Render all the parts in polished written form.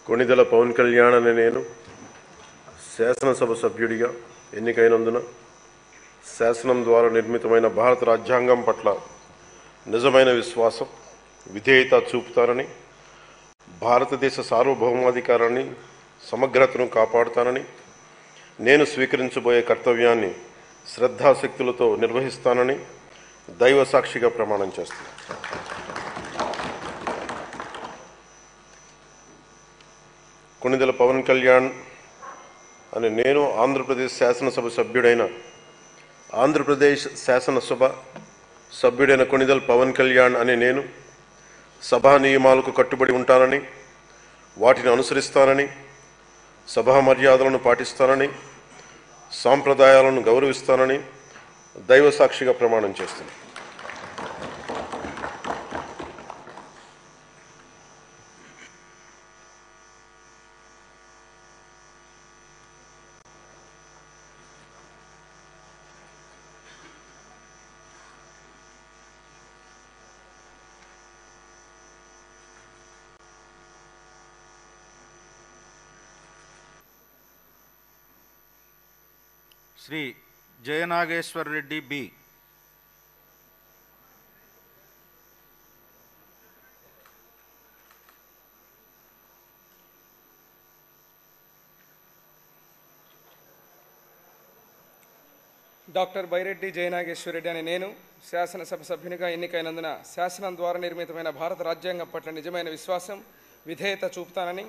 కొణిదెల పవన్ కళ్యాణ్ అనే నేను శాసనసభ సభ్యుడిగా ఎన్నికైనందున శాసనం ద్వారా నిర్మితమైన భారత రాజ్యాంగం పట్ల నిజమైన విశ్వాసం, విధేయత చూపుతానని, భారతదేశ సార్వభౌమాధికారాన్ని, సమగ్రతను కాపాడుతానని, నేను స్వీకరించబోయే కర్తవ్యాన్ని శ్రద్ధాశక్తులతో నిర్వహిస్తానని దైవ సాక్షిగా ప్రమాణం చేస్తున్నాను. కొణిదెల పవన్ కళ్యాణ్ అని నేను ఆంధ్రప్రదేశ్ శాసనసభ సభ్యుడైన కొణిదెల పవన్ కళ్యాణ్ అని నేను సభా నియమాలకు కట్టుబడి ఉంటానని, వాటిని అనుసరిస్తానని, సభా మర్యాదలను పాటిస్తానని, సాంప్రదాయాలను గౌరవిస్తానని దైవ సాక్షిగా ప్రమాణం చేస్తున్నాను. శ్రీ జయనాగేశ్వర్ రెడ్డి బి. డాక్టర్ బైరెడ్డి జయనాగేశ్వర్ రెడ్డి అనే నేను శాసనసభ సభ్యునిగా ఎన్నికైనందున శాసనం ద్వారా నిర్మితమైన భారత రాజ్యాంగం పట్ల నిజమైన విశ్వాసం, విధేయత చూపుతానని,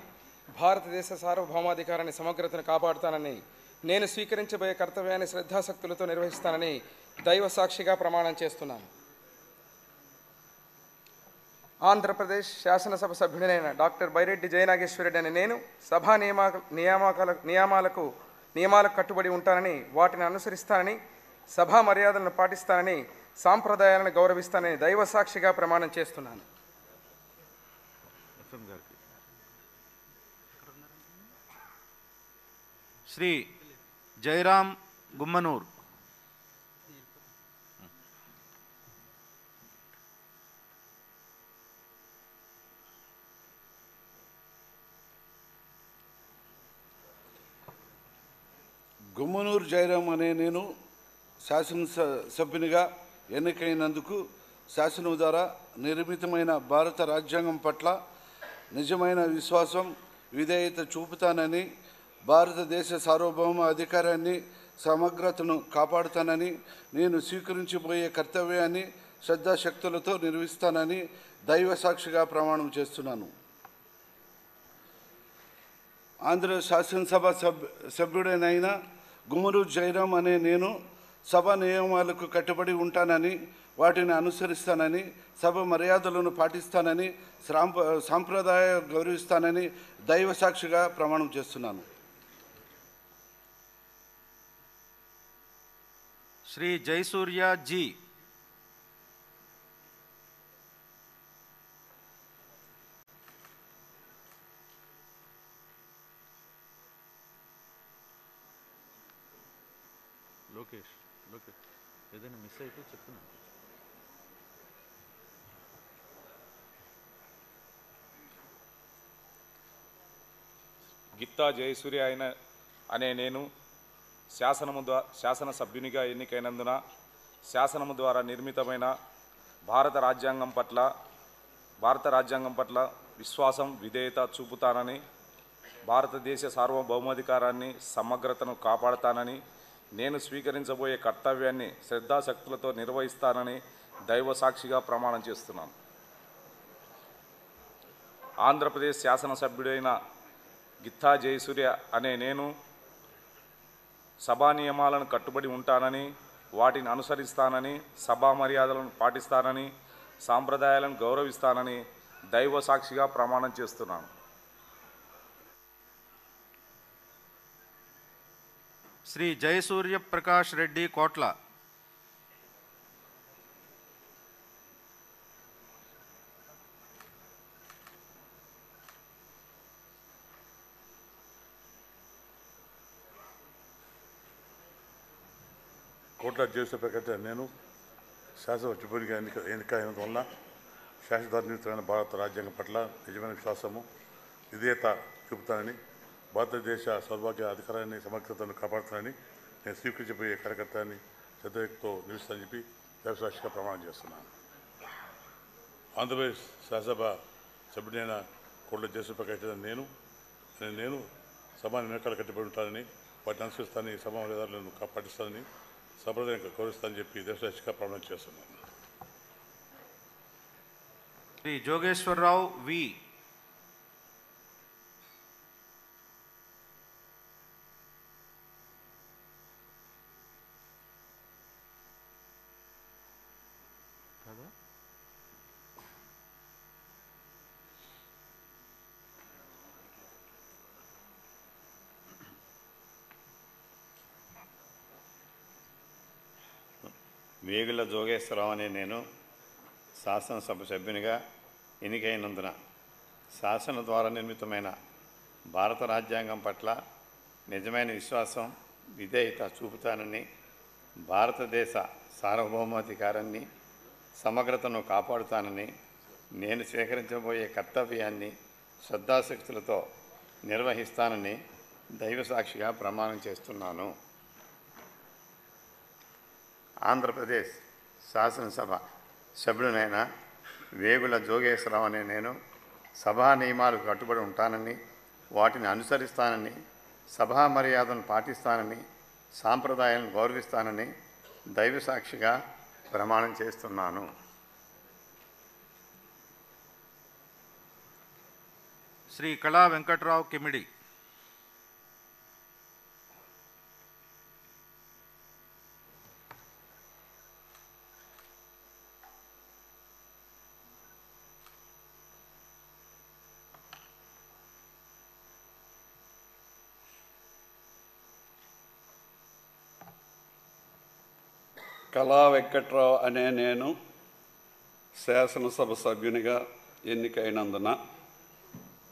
భారతదేశ సార్వభౌమాధికారాన్ని, సమగ్రతను కాపాడుతానని, నేను స్వీకరించబోయే కర్తవ్యాన్ని శ్రద్ధాశక్తులతో నిర్వహిస్తానని దైవ సాక్షిగా ప్రమాణం చేస్తున్నాను. ఆంధ్రప్రదేశ్ శాసనసభ సభ్యుడైన డాక్టర్ బైరెడ్డి జయనాగేశ్వర్ రెడ్డి అనే నేను సభా నియమాలకు కట్టుబడి ఉంటానని, వాటిని అనుసరిస్తానని, సభా మర్యాదలను పాటిస్తానని, సాంప్రదాయాలను గౌరవిస్తానని దైవ సాక్షిగా ప్రమాణం చేస్తున్నాను. శ్రీ జయరాం గుమ్మనూర్. గుమ్మనూరు జయరాం అనే నేను శాసనసభ్యునిగా ఎన్నికైనందుకు శాసనం ద్వారా నిర్మితమైన భారత రాజ్యాంగం పట్ల నిజమైన విశ్వాసం, విధేయత చూపుతానని, భారతదేశ సార్వభౌమ అధికారాన్ని, సమగ్రతను కాపాడుతానని, నేను స్వీకరించబోయే కర్తవ్యాన్ని శ్రద్ధాశక్తులతో నిర్వహిస్తానని దైవ సాక్షిగా ప్రమాణం చేస్తున్నాను. ఆంధ్ర శాసనసభ సభ్యుడైన గుమ్మనూరు జయరాం అనే నేను సభ నియమాలకు కట్టుబడి ఉంటానని, వాటిని అనుసరిస్తానని, సభ మర్యాదలను పాటిస్తానని, సాంప్రదాయ గౌరవిస్తానని దైవ సాక్షిగా ప్రమాణం చేస్తున్నాను. శ్రీ జయసూర్య జీ. లోకేష్ ఏదైనా మిస్ అయితే చెప్తున్నా. గిత్తా జయసూర్య అనే నేను శాసనసభ్యునిగా ఎన్నికైనందున శాసనము ద్వారా నిర్మితమైన భారత రాజ్యాంగం పట్ల విశ్వాసం విధేయత చూపుతానని, భారతదేశ సార్వభౌమాధికారాన్ని సమగ్రతను కాపాడతానని, నేను స్వీకరించబోయే కర్తవ్యాన్ని శ్రద్ధాశక్తులతో నిర్వహిస్తానని దైవ సాక్షిగా ప్రమాణం చేస్తున్నాను. ఆంధ్రప్రదేశ్ శాసనసభ్యుడైన గిత్తా జయసూర్య అనే నేను సభా నియమాలను కట్టుబడి ఉంటానని, వాటిని అనుసరిస్తానని, సభా మర్యాదలను పాటిస్తానని, సాంప్రదాయాలను గౌరవిస్తానని దైవ సాక్షిగా ప్రమాణం చేస్తున్నాను. శ్రీ జయసూర్య ప్రకాష్ రెడ్డి కోట్ల. కోట్ల జయసూర్య ప్రకాష్ నేను శాసనసభ్యునిగా ఎన్నికైనందు వలన శాసనసభ నిర్మితమైన భారత రాజ్యాంగం పట్ల నిజమైన విశ్వాసము విధేయత చూపుతానని, భారతదేశ సౌభాగ్య అధికారాన్ని సమగ్రతను కాపాడుతానని, నేను స్వీకరించబోయే కార్యకర్తని శ్రద్ధతో నిలుస్తానని చెప్పి దైవసాక్షిగా ప్రమాణం చేస్తున్నాను. ఆంధ్రప్రదేశ్ శాసనసభ సభ్యుడైన కోట్ల జయసూర్య ప్రకాష్ నేను సభా నియమాలకు కట్టుబడి ఉంటానని, వాటిని అనుసరిస్తానని, సభా మర్యాదలను పాటిస్తానని, సంప్రదాయం గౌరవిస్తానని చెప్పి దైవసాక్షిగా ప్రమాణం చేస్తున్నాను. శ్రీ జోగేశ్వరరావు వి. వేగుల జోగేశ్వరరావు అనే నేను శాసనసభ సభ్యునిగా ఎన్నికైనందున శాసన ద్వారా నిర్మితమైన భారత రాజ్యాంగం పట్ల నిజమైన విశ్వాసం విధేయత చూపుతానని, భారతదేశ సార్వభౌమాధికారాన్ని సమగ్రతను కాపాడుతానని, నేను స్వీకరించబోయే కర్తవ్యాన్ని శ్రద్ధాశక్తులతో నిర్వహిస్తానని దైవసాక్షిగా ప్రమాణం చేస్తున్నాను. ఆంధ్రప్రదేశ్ శాసనసభ సభ్యుడైన వేగుల జోగేశ్వరరావు అనే నేను సభా నియమాలకు కట్టుబడి ఉంటానని, వాటిని అనుసరిస్తానని, సభా మర్యాదను పాటిస్తానని, సాంప్రదాయాలను గౌరవిస్తానని దైవసాక్షిగా ప్రమాణం చేస్తున్నాను. శ్రీ కళా వెంకట్రావు కిమిడి. కళా వెంకట్రావు అనే నేను శాసనసభ సభ్యునిగా ఎన్నికైనందున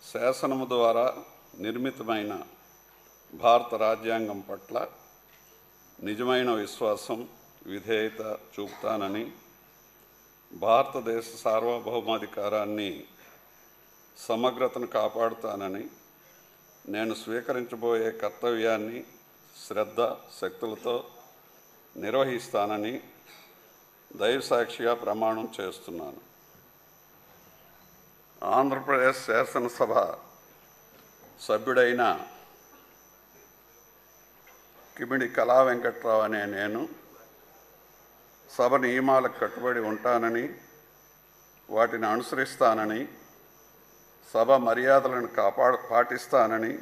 శాసనము ద్వారా నిర్మితమైన భారత రాజ్యాంగం పట్ల నిజమైన విశ్వాసం విధేయత చూపుతానని, భారతదేశ సార్వభౌమాధికారాన్ని సమగ్రతను కాపాడుతానని, నేను స్వీకరించబోయే కర్తవ్యాన్ని శ్రద్ధ శక్తులతో నిర్వహిస్తానని దైవసాక్షిగా ప్రమాణం చేస్తున్నాను. ఆంధ్రప్రదేశ్ శాసనసభ సభ్యుడైన కిమిడి కళా వెంకట్రావు అనే నేను సభ నియమాలకు కట్టుబడి ఉంటానని, వాటిని అనుసరిస్తానని, సభ మర్యాదలను పాటిస్తానని,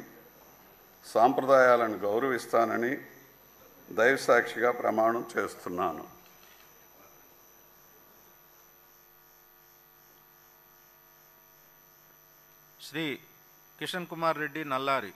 సాంప్రదాయాలను గౌరవిస్తానని దైవసాక్షిగా ప్రమాణం చేస్తున్నాను. శ్రీ కిషన్ కుమార్ రెడ్డి నల్లారి.